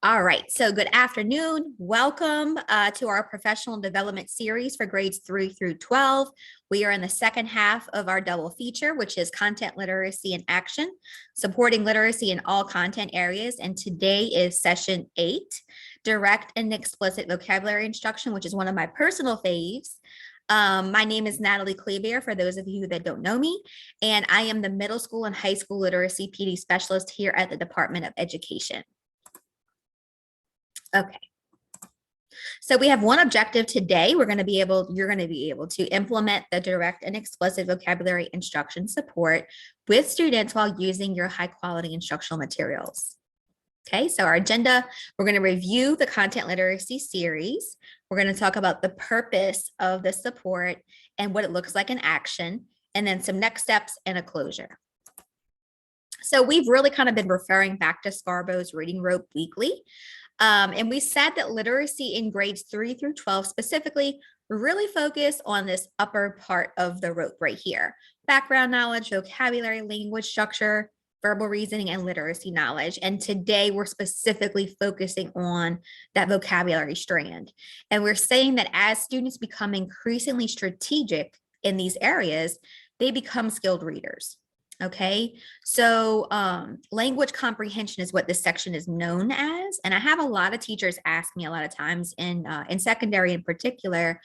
All right, so good afternoon. Welcome to our professional development series for grades 3 through 12. We are in the second half of our double feature, which is content literacy in action, supporting literacy in all content areas. And today is session 8, direct and explicit vocabulary instruction, which is one of my personal faves. My name is Natalie Kleber, for those of you that don't know me, and I am the middle school and high school literacy PD specialist here at the Department of Education. Okay. So we have one objective today. You're going to be able to implement the direct and explicit vocabulary instruction support with students while using your high quality instructional materials. Okay, so our agenda, we're going to review the content literacy series. We're going to talk about the purpose of the support and what it looks like in action, and then some next steps and a closure. So we've really kind of been referring back to Scarbo's Reading Rope Weekly. And we said that literacy in grades 3 through 12 specifically really focus on this upper part of the rope right here. Background knowledge, vocabulary, language structure, verbal reasoning, and literacy knowledge. And today we're specifically focusing on that vocabulary strand. And we're saying that as students become increasingly strategic in these areas, they become skilled readers. Okay, so language comprehension is what this section is known as. And I have a lot of teachers ask me a lot of times in secondary in particular,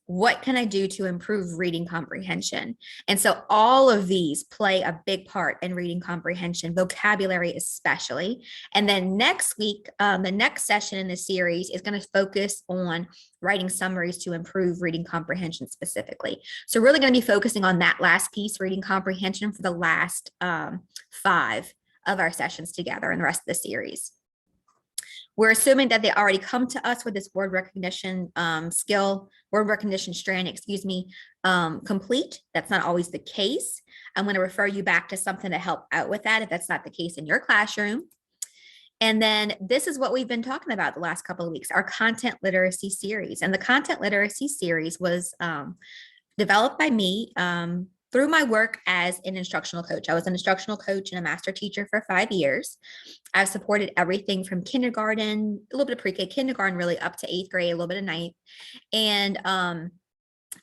what can I do to improve reading comprehension? And so all of these play a big part in reading comprehension, vocabulary especially. And then next week, the next session in the series is going to focus on writing summaries to improve reading comprehension specifically. So really going to be focusing on that last piece, reading comprehension, for the last 5 of our sessions together in the rest of the series. We're assuming that they already come to us with this word recognition word recognition strand, complete. That's not always the case. I'm going to refer you back to something to help out with that if that's not the case in your classroom. And then this is what we've been talking about the last couple of weeks, our content literacy series. And the content literacy series was developed by me through my work as an instructional coach. I was an instructional coach and a master teacher for 5 years. I've supported everything from kindergarten, a little bit of pre-K, kindergarten really up to 8th grade, a little bit of 9th. And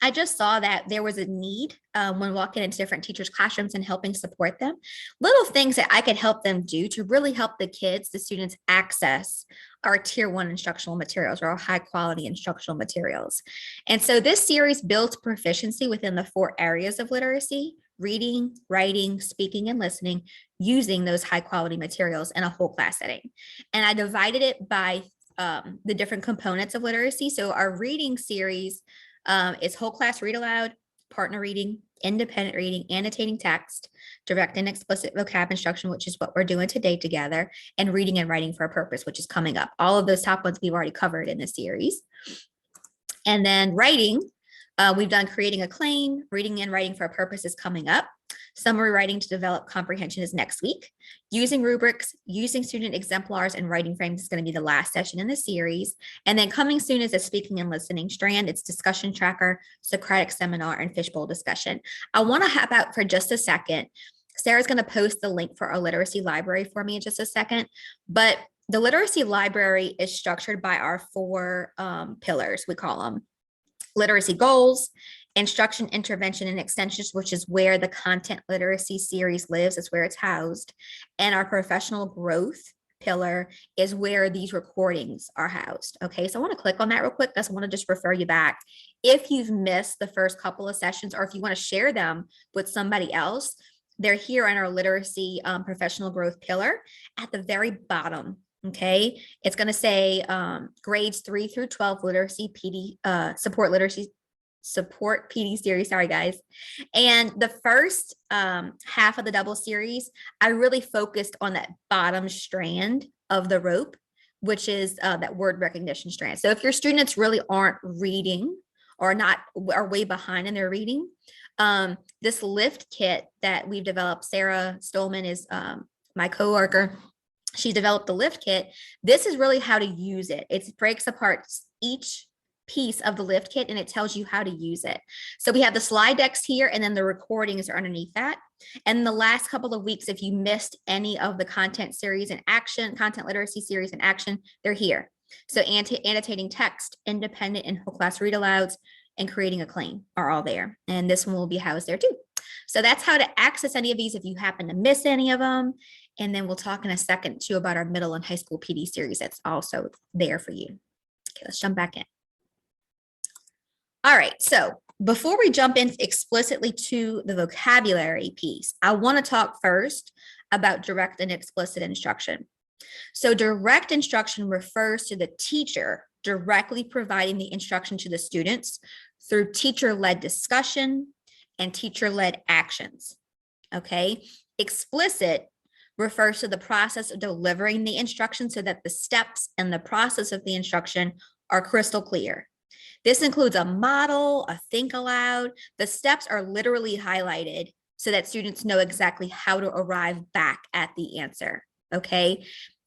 I just saw that there was a need when walking into different teachers' classrooms and helping support them. Little things that I could help them do to really help the kids, the students, access our tier 1 instructional materials or our high quality instructional materials. And so this series builds proficiency within the 4 areas of literacy: reading, writing, speaking, and listening, using those high quality materials in a whole class setting. And I divided it by the different components of literacy. So our reading series is whole class read aloud, partner reading, independent reading, annotating text, direct and explicit vocab instruction, which is what we're doing today together, and reading and writing for a purpose, which is coming up. All of those top ones we've already covered in this series. And then writing, we've done creating a claim, reading and writing for a purpose is coming up. Summary writing to develop comprehension is next week. Using rubrics, using student exemplars, and writing frames is going to be the last session in the series. And then coming soon is a speaking and listening strand. It's discussion tracker, Socratic seminar, and fishbowl discussion. I want to hop out for just a second. Sarah's going to post the link for our literacy library for me in just a second. But the literacy library is structured by our 4 pillars, we call them. Literacy goals, instruction, intervention, and extensions, which is where the content literacy series lives. It's where it's housed. And our professional growth pillar is where these recordings are housed. Okay, so I want to click on that real quick because I want to just refer you back. If you've missed the first couple of sessions, or if you want to share them with somebody else, they're here in our literacy professional growth pillar at the very bottom. Okay, it's going to say grades 3 through 12 literacy PD support PD series. Sorry, guys. And the first half of the double series, I really focused on that bottom strand of the rope, which is that word recognition strand. So if your students really aren't reading or are way behind in their reading, this lift kit that we've developed, Sarah Stolman is my coworker. She developed the lift kit. This is really how to use it. It breaks apart each piece of the lift kit and it tells you how to use it. So we have the slide decks here, and then the recordings are underneath that. And the last couple of weeks, if you missed any of the content series in action, content literacy series in action, they're here. So annotating text, independent and whole class read alouds, and creating a claim are all there. And this one will be housed there too. So that's how to access any of these if you happen to miss any of them. And then we'll talk in a second too about our middle and high school PD series that's also there for you. Okay, let's jump back in. All right, so before we jump in explicitly to the vocabulary piece, I want to talk first about direct and explicit instruction. So direct instruction refers to the teacher directly providing the instruction to the students through teacher-led discussion and teacher-led actions. Okay, explicit refers to the process of delivering the instruction so that the steps and the process of the instruction are crystal clear. This includes a model, a think aloud. The steps are literally highlighted so that students know exactly how to arrive back at the answer, okay?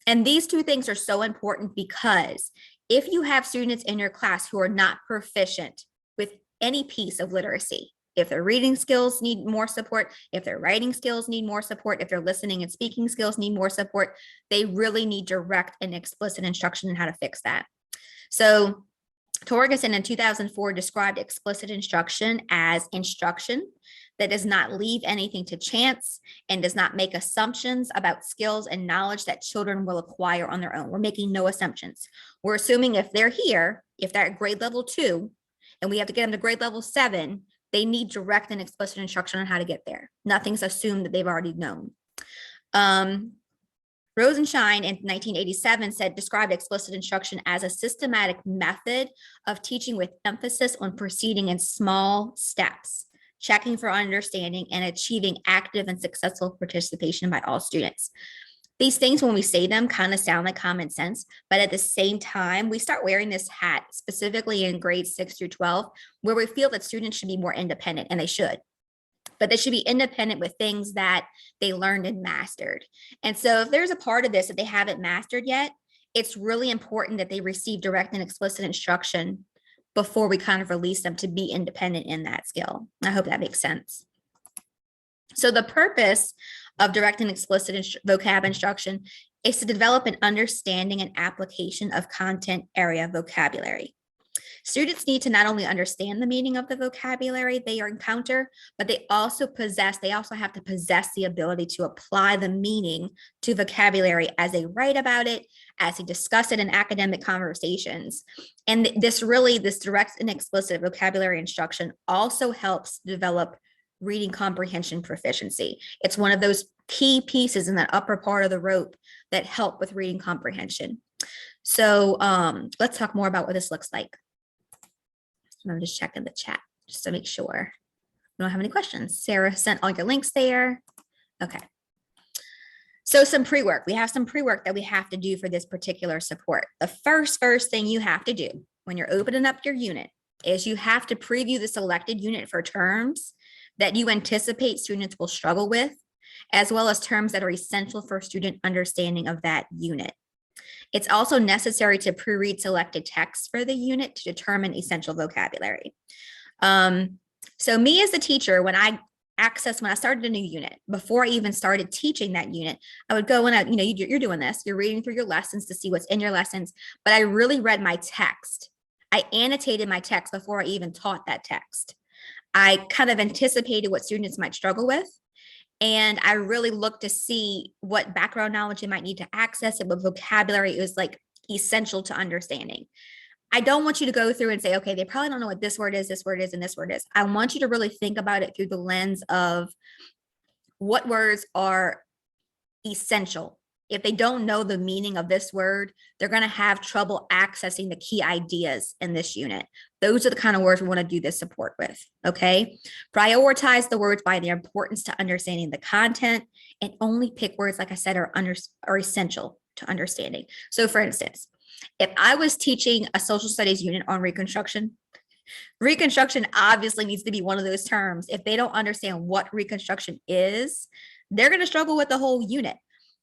And these two things are so important because if you have students in your class who are not proficient with any piece of literacy, if their reading skills need more support, if their writing skills need more support, if their listening and speaking skills need more support, they really need direct and explicit instruction on how to fix that. So Torgerson in 2004 described explicit instruction as instruction that does not leave anything to chance and does not make assumptions about skills and knowledge that children will acquire on their own. We're making no assumptions. We're assuming if they're here, if they're at grade level 2, and we have to get them to grade level 7, they need direct and explicit instruction on how to get there. Nothing's assumed that they've already known. Rosenshine in 1987 described explicit instruction as a systematic method of teaching with emphasis on proceeding in small steps, checking for understanding, and achieving active and successful participation by all students. These things, when we say them, kind of sound like common sense, but at the same time, we start wearing this hat, specifically in grades 6 through 12, where we feel that students should be more independent, and they should. But they should be independent with things that they learned and mastered. And so if there's a part of this that they haven't mastered yet, it's really important that they receive direct and explicit instruction before we kind of release them to be independent in that skill. I hope that makes sense. So the purpose of direct and explicit vocab instruction is to develop an understanding and application of content area vocabulary. Students need to not only understand the meaning of the vocabulary they encounter, but they also have to possess the ability to apply the meaning to vocabulary as they write about it, as they discuss it in academic conversations. And this direct and explicit vocabulary instruction also helps develop reading comprehension proficiency. It's one of those key pieces in that upper part of the rope that help with reading comprehension. So let's talk more about what this looks like. I'm just checking the chat just to make sure we don't have any questions. Sarah sent all your links there. Okay. So some pre-work. We have some pre-work that we have to do for this particular support. The first thing you have to do when you're opening up your unit is you have to preview the selected unit for terms that you anticipate students will struggle with, as well as terms that are essential for student understanding of that unit. It's also necessary to pre-read selected texts for the unit to determine essential vocabulary. So me as a teacher, when I started a new unit, before I even started teaching that unit, I would go and you're doing this, you're reading through your lessons to see what's in your lessons, but I really read my text. I annotated my text before I even taught that text. I kind of anticipated what students might struggle with. And I really looked to see what background knowledge they might need to access and what vocabulary is like essential to understanding. I don't want you to go through and say, okay, they probably don't know what this word is, and this word is. I want you to really think about it through the lens of what words are essential. If they don't know the meaning of this word, they're going to have trouble accessing the key ideas in this unit. Those are the kind of words we want to do this support with, okay? Prioritize the words by their importance to understanding the content, and only pick words, like I said, are essential to understanding. So for instance, if I was teaching a social studies unit on reconstruction obviously needs to be one of those terms. If they don't understand what reconstruction is, they're going to struggle with the whole unit.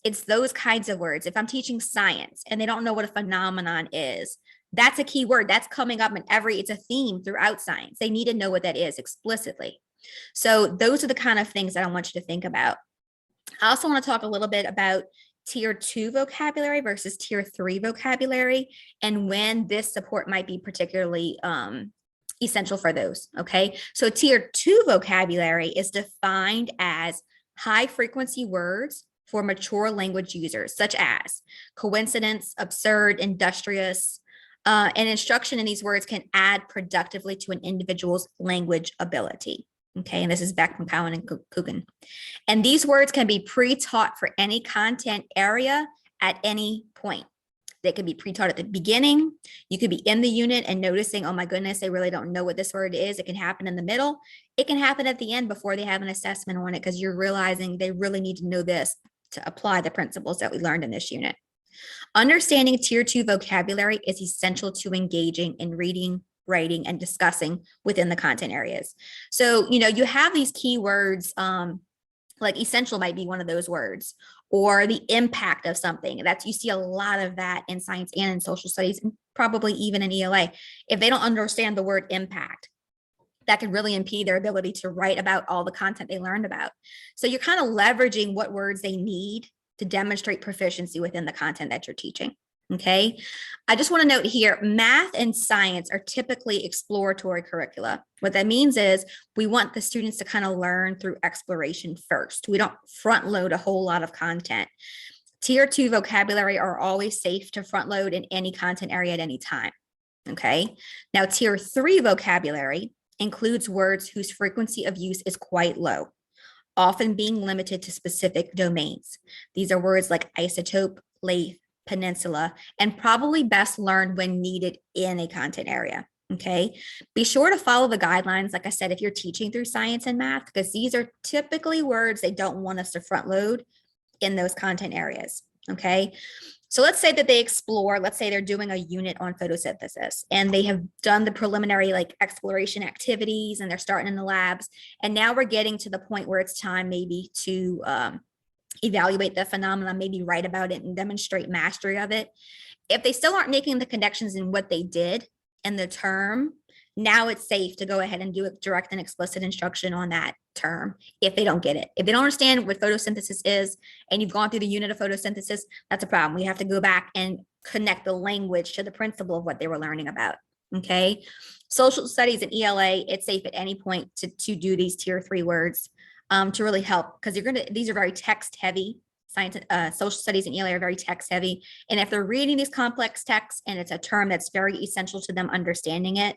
It's those kinds of words. If I'm teaching science and they don't know what a phenomenon is, that's a key word that's coming up it's a theme throughout science. They need to know what that is explicitly. So those are the kind of things that I want you to think about. I also want to talk a little bit about tier 2 vocabulary versus tier 3 vocabulary and when this support might be particularly essential for those. Okay. So tier 2 vocabulary is defined as high frequency words for mature language users, such as coincidence, absurd, industrious, and instruction in these words can add productively to an individual's language ability. Okay, and this is Beck, McCowan, and Coogan. And these words can be pre-taught for any content area at any point. They can be pre-taught at the beginning. You could be in the unit and noticing, oh my goodness, they really don't know what this word is. It can happen in the middle. It can happen at the end before they have an assessment on it because you're realizing they really need to know this to apply the principles that we learned in this unit. Understanding tier 2 vocabulary is essential to engaging in reading, writing, and discussing within the content areas. So, you have these keywords, like essential might be one of those words, or the impact of something. You see a lot of that in science and in social studies, and probably even in ELA. If they don't understand the word impact, that could really impede their ability to write about all the content they learned about. So you're kind of leveraging what words they need to demonstrate proficiency within the content that you're teaching. Okay. I just want to note here, math and science are typically exploratory curricula. What that means is we want the students to kind of learn through exploration first. We don't front load a whole lot of content. Tier 2 vocabulary are always safe to front load in any content area at any time. Okay. Now, tier 3 vocabulary includes words whose frequency of use is quite low, often being limited to specific domains. These are words like isotope, lathe, peninsula, and probably best learned when needed in a content area. Okay. Be sure to follow the guidelines, like I said, if you're teaching through science and math, because these are typically words they don't want us to front load in those content areas. Okay. So let's say that they explore, let's say they're doing a unit on photosynthesis and they have done the preliminary exploration activities and they're starting in the labs. And now we're getting to the point where it's time maybe to evaluate the phenomenon, maybe write about it and demonstrate mastery of it. If they still aren't making the connections in what they did and the term, now it's safe to go ahead and do a direct and explicit instruction on that term if they don't get it. If they don't understand what photosynthesis is and you've gone through the unit of photosynthesis, that's a problem. We have to go back and connect the language to the principle of what they were learning about. Okay. Social studies and ELA, it's safe at any point to do these tier 3 words to really help, because these are very text heavy. Science, social studies and ELA are very text heavy. And if they're reading these complex texts and it's a term that's very essential to them understanding it,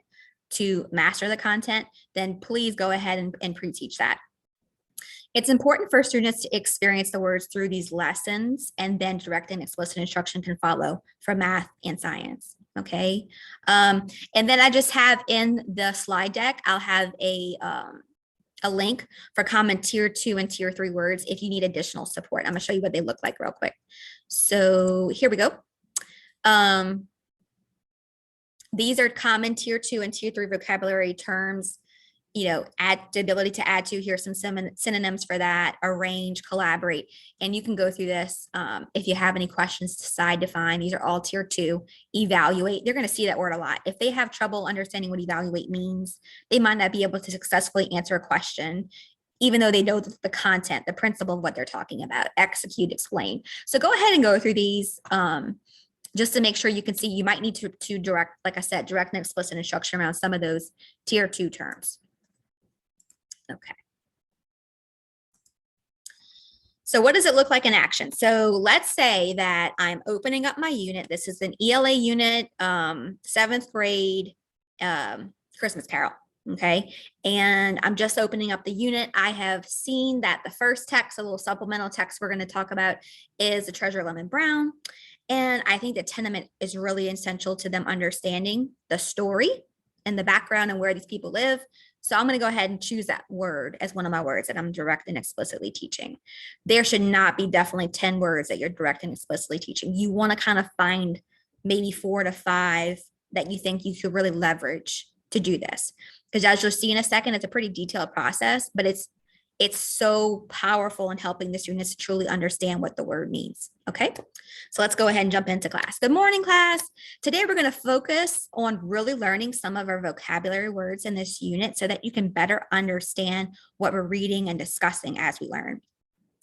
to master the content, then please go ahead and pre-teach that. It's important for students to experience the words through these lessons, and then direct and explicit instruction can follow for math and science. Okay. And then I just have in the slide deck, I'll have a link for common tier 2 and tier 3 words if you need additional support. I'm gonna show you what they look like real quick. So here we go. These are common tier 2 and tier 3 vocabulary terms. Add the ability to add to, here's some synonyms for that: arrange, collaborate. And you can go through this if you have any questions, decide, define. These are all tier 2. Evaluate, they're going to see that word a lot. If they have trouble understanding what evaluate means, they might not be able to successfully answer a question, even though they know the content, the principle of what they're talking about. Execute, explain. So go ahead and go through these just to make sure you can see. You might need to direct, like I said, direct and explicit instruction around some of those tier 2 terms. Okay. So what does it look like in action? So let's say that I'm opening up my unit. This is an ELA unit, 7th grade Christmas Carol. Okay. And I'm just opening up the unit. I have seen that the first text, a little supplemental text we're going to talk about, is the Treasure Lemon Brown. And I think the tenement is really essential to them understanding the story and the background and where these people live. So I'm going to go ahead and choose that word as one of my words that I'm direct and explicitly teaching. There should not be definitely 10 words that you're direct and explicitly teaching. You want to kind of find maybe 4 to 5 that you think you could really leverage to do this. Because as you'll see in a second, it's a pretty detailed process, but it's It's so powerful in helping the students truly understand what the word means. Okay, so let's go ahead and jump into class. Good morning, class. Today we're going to focus on really learning some of our vocabulary words in this unit so that you can better understand what we're reading and discussing as we learn.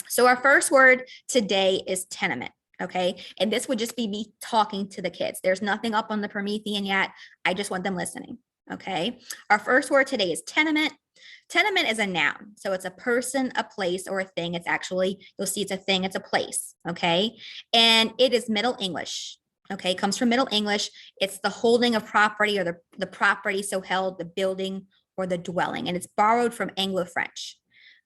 So our first word today is tenement. Okay, and this would just be me talking to the kids. There's nothing up on the Promethean yet. I just want them listening. Okay, our first word today is tenement. Tenement is a noun. So it's a person, a place, or a thing. It's actually, you'll see it's a thing, it's a place. Okay, and it is Middle English. Okay, it comes from Middle English. It's the holding of property, or the property so held, the building or the dwelling. And it's borrowed from Anglo-French,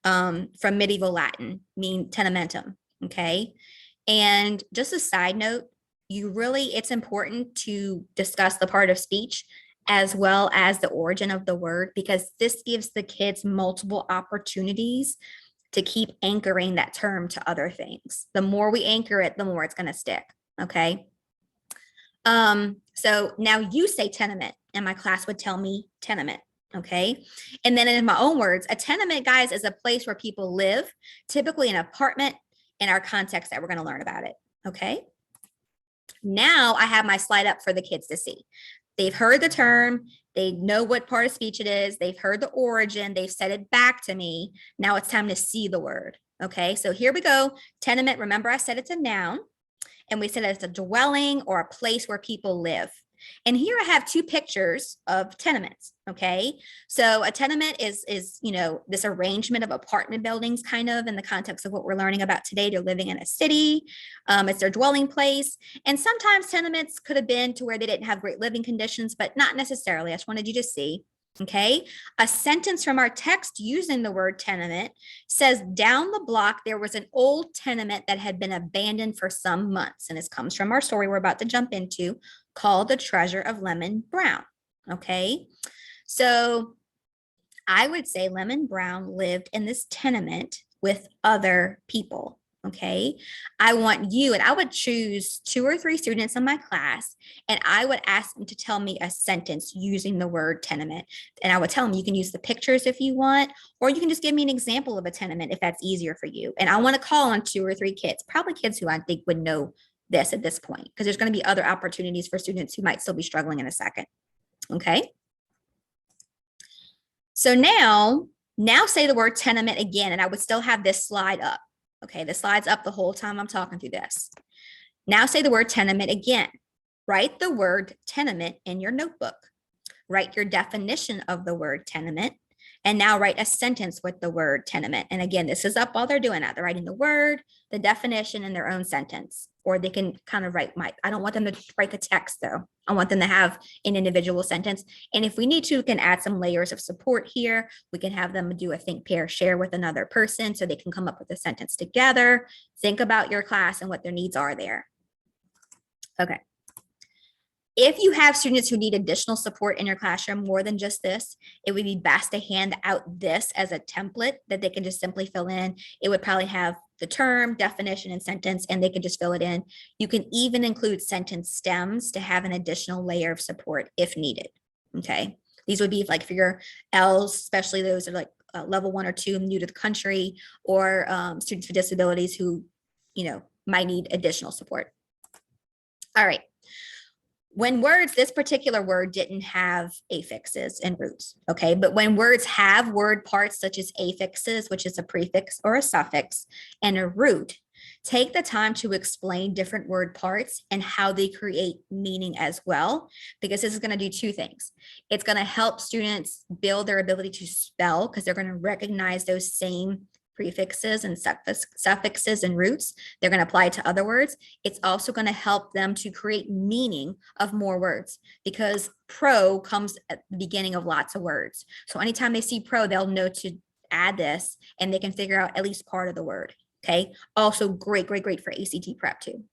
from medieval Latin, mean tenementum. Okay, and just a side note, it's important to discuss the part of speech as well as the origin of the word, because this gives the kids multiple opportunities to keep anchoring that term to other things. The more we anchor it, the more it's going to stick. Okay. So now you say tenement, and my class would tell me tenement. Okay. And then in my own words, a tenement, guys, is a place where people live, typically an apartment, in our context that we're going to learn about it. Okay. Now I have my slide up for the kids to see. They've heard the term, they know what part of speech it is, they've heard the origin, they've said it back to me. Now it's time to see the word. Okay, so here we go. Tenement, remember I said it's a noun, and we said it's a dwelling or a place where people live. And here I have two pictures of tenements. Okay, so a tenement is this arrangement of apartment buildings, kind of in the context of what we're learning about today. They're living in a city. It's their dwelling place. And sometimes tenements could have been to where they didn't have great living conditions, but not necessarily. I just wanted you to see. Okay, a sentence from our text using the word tenement says, down the block, there was an old tenement that had been abandoned for some months. And this comes from our story we're about to jump into, called The Treasure of Lemon Brown. Okay, so I would say Lemon Brown lived in this tenement with other people. Okay, I want you, and I would choose 2 or 3 students in my class, and I would ask them to tell me a sentence using the word tenement. And I would tell them you can use the pictures if you want, or you can just give me an example of a tenement if that's easier for you. And I want to call on 2 or 3 kids, probably kids who I think would know this at this point, because there's going to be other opportunities for students who might still be struggling in a second. Okay. So now say the word tenement again, and I would still have this slide up. Okay, the slide's up the whole time I'm talking through this. Now say the word tenement again. Write the word tenement in your notebook. Write your definition of the word tenement, and now write a sentence with the word tenement. And again, this is up while they're doing that. They're writing the word, the definition, and their own sentence. Or they can kind of I don't want them to write the text though. I want them to have an individual sentence. And if we need to, we can add some layers of support here. We can have them do a think, pair, share with another person so they can come up with a sentence together. Think about your class and what their needs are there. Okay. If you have students who need additional support in your classroom, more than just this, it would be best to hand out this as a template that they can just simply fill in. It would probably have the term, definition, and sentence, and they can just fill it in. You can even include sentence stems to have an additional layer of support if needed. Okay. These would be like for your L's, especially those are like level 1 or 2, new to the country, or students with disabilities who, might need additional support. All right. When words, this particular word didn't have affixes and roots, okay? But when words have word parts such as affixes, which is a prefix or a suffix, and a root, take the time to explain different word parts and how they create meaning as well, because this is going to do 2 things. It's going to help students build their ability to spell, because they're going to recognize those same prefixes and suffixes and roots. They're going to apply it to other words. It's also going to help them to create meaning of more words, because pro comes at the beginning of lots of words. So anytime they see pro, they'll know to add this, and they can figure out at least part of the word. Okay. Also great for ACT prep too.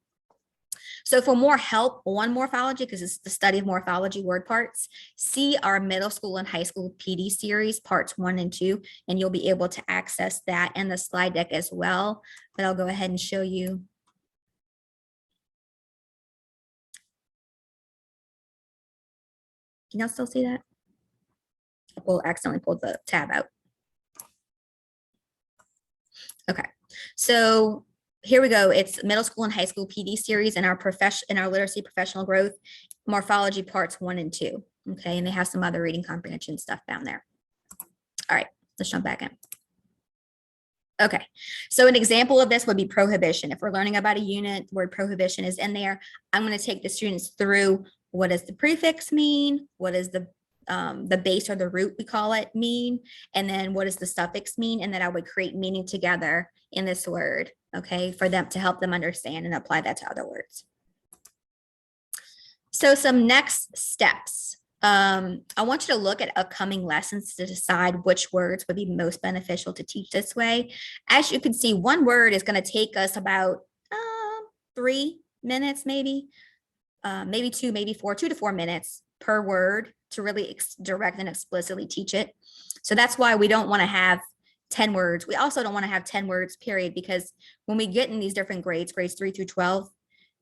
So for more help on morphology, because it's the study of morphology word parts, see our middle school and high school PD series, parts 1 and 2, and you'll be able to access that in the slide deck as well. But I'll go ahead and show you. Can y'all still see that? I accidentally pulled the tab out. Okay, so here we go. It's middle school and high school PD series in our literacy professional growth, morphology parts 1 and 2. Okay, and they have some other reading comprehension stuff down there. All right, let's jump back in. Okay, so an example of this would be prohibition. If we're learning about a unit, the word prohibition is in there. I'm going to take the students through what does the prefix mean, what is the base or the root, we call it, mean, and then what does the suffix mean, and then I would create meaning together in this word, okay, for them to help them understand and apply that to other words. So some next steps. I want you to look at upcoming lessons to decide which words would be most beneficial to teach this way. As you can see, one word is going to take us about 3 minutes, maybe 2, maybe 4, 2 to 4 minutes per word to really direct and explicitly teach it. So that's why we don't want to have 10 words. We also don't want to have 10 words, period, because when we get in these different grades 3 through 12,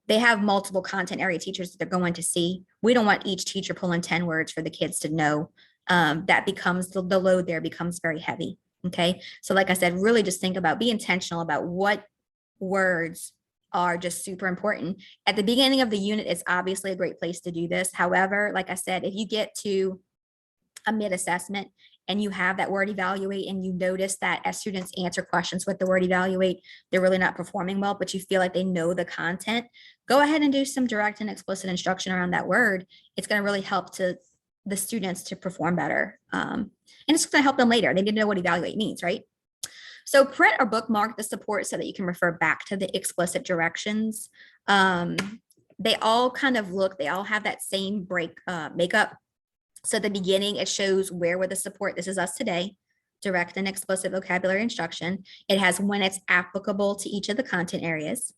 they have multiple content area teachers that they're going to see. We don't want each teacher pulling 10 words for the kids to know. That becomes, the load there becomes very heavy, okay? So like I said, really just think about, be intentional about what words are just super important. At the beginning of the unit, it's obviously a great place to do this. However, like I said, if you get to a mid-assessment and you have that word evaluate and you notice that as students answer questions with the word evaluate, they're really not performing well, but you feel like they know the content, go ahead and do some direct and explicit instruction around that word. It's going to really help the students to perform better. And it's going to help them later. They need to know what evaluate means, right? So print or bookmark the support so that you can refer back to the explicit directions. They all kind of they all have that same makeup. So at the beginning, it shows where with the support, this is us today, direct and explicit vocabulary instruction. It has when it's applicable to each of the content areas,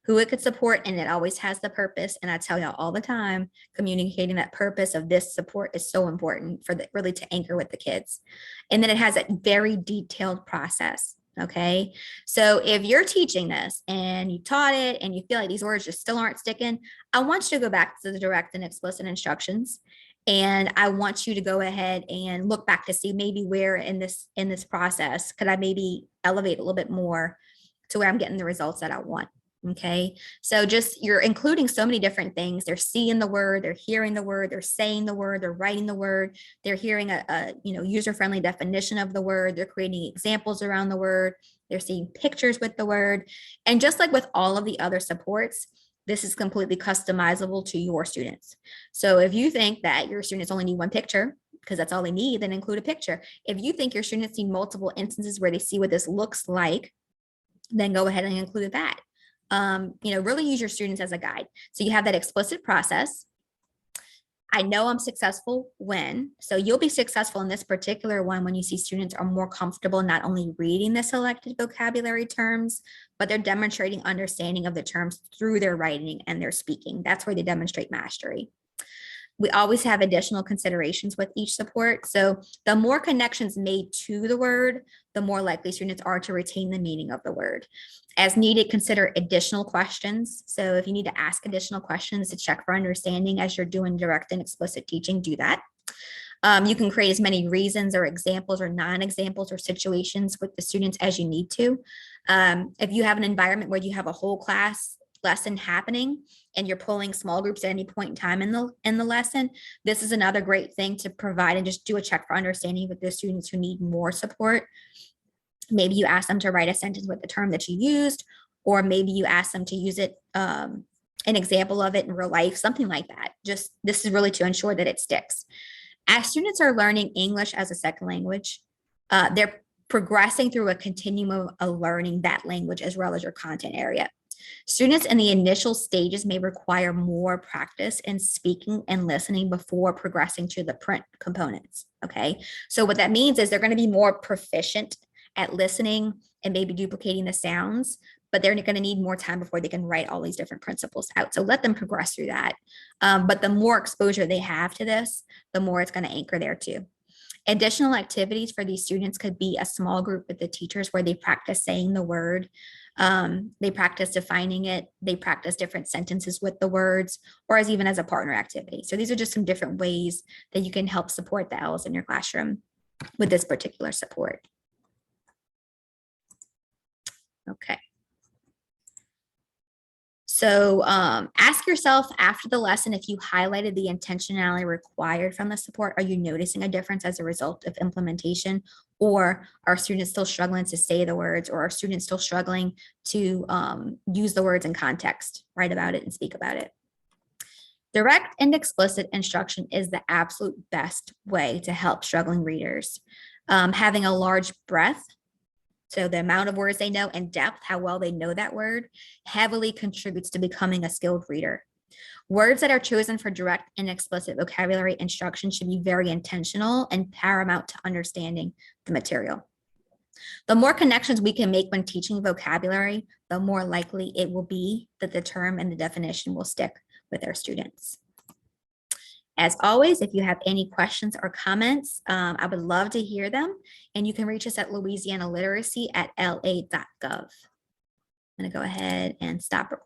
who it could support, and it always has the purpose. And I tell y'all all the time, communicating that purpose of this support is so important for really to anchor with the kids. And then it has a very detailed process. Okay, so if you're teaching this and you taught it and you feel like these words just still aren't sticking, I want you to go back to the direct and explicit instructions. And I want you to go ahead and look back to see maybe where in this process could I maybe elevate a little bit more to where I'm getting the results that I want. Okay, so just you're including so many different things. They're seeing the word, they're hearing the word, they're saying the word, they're writing the word, they're hearing a user-friendly definition of the word, they're creating examples around the word, they're seeing pictures with the word. And just like with all of the other supports, this is completely customizable to your students. So if you think that your students only need one picture, because that's all they need, then include a picture. If you think your students need multiple instances where they see what this looks like, then go ahead and include that. Really use your students as a guide. So you have that explicit process. I know I'm successful when, so you'll be successful in this particular one when you see students are more comfortable not only reading the selected vocabulary terms, but they're demonstrating understanding of the terms through their writing and their speaking. That's where they demonstrate mastery. We always have additional considerations with each support. So the more connections made to the word, the more likely students are to retain the meaning of the word. As needed, consider additional questions. So if you need to ask additional questions to check for understanding as you're doing direct and explicit teaching, do that. You can create as many reasons or examples or non-examples or situations with the students as you need to. If you have an environment where you have a whole class lesson happening and you're pulling small groups at any point in time in the lesson, this is another great thing to provide and just do a check for understanding with the students who need more support. Maybe you ask them to write a sentence with the term that you used, or maybe you ask them to use it, an example of it in real life, something like that. Just this is really to ensure that it sticks. As students are learning English as a second language, they're progressing through a continuum of learning that language as well as your content area. Students in the initial stages may require more practice in speaking and listening before progressing to the print components, okay? So what that means is they're going to be more proficient at listening and maybe duplicating the sounds, but they're going to need more time before they can write all these different principles out. So let them progress through that. But the more exposure they have to this, the more it's going to anchor there too. Additional activities for these students could be a small group with the teachers where they practice saying the word, they practice defining it, they practice different sentences with the words, or as even as a partner activity. So these are just some different ways that you can help support the L's in your classroom with this particular support. Okay. So ask yourself after the lesson if you highlighted the intentionality required from the support. Are you noticing a difference as a result of implementation? Or are students still struggling to say the words? Or are students still struggling to use the words in context, write about it and speak about it? Direct and explicit instruction is the absolute best way to help struggling readers. Having a large breadth, so the amount of words they know, and depth, how well they know that word, heavily contributes to becoming a skilled reader. Words that are chosen for direct and explicit vocabulary instruction should be very intentional and paramount to understanding the material. The more connections we can make when teaching vocabulary, the more likely it will be that the term and the definition will stick with our students. As always, if you have any questions or comments, I would love to hear them. And you can reach us at louisianaliteracy@la.gov. I'm going to go ahead and stop recording.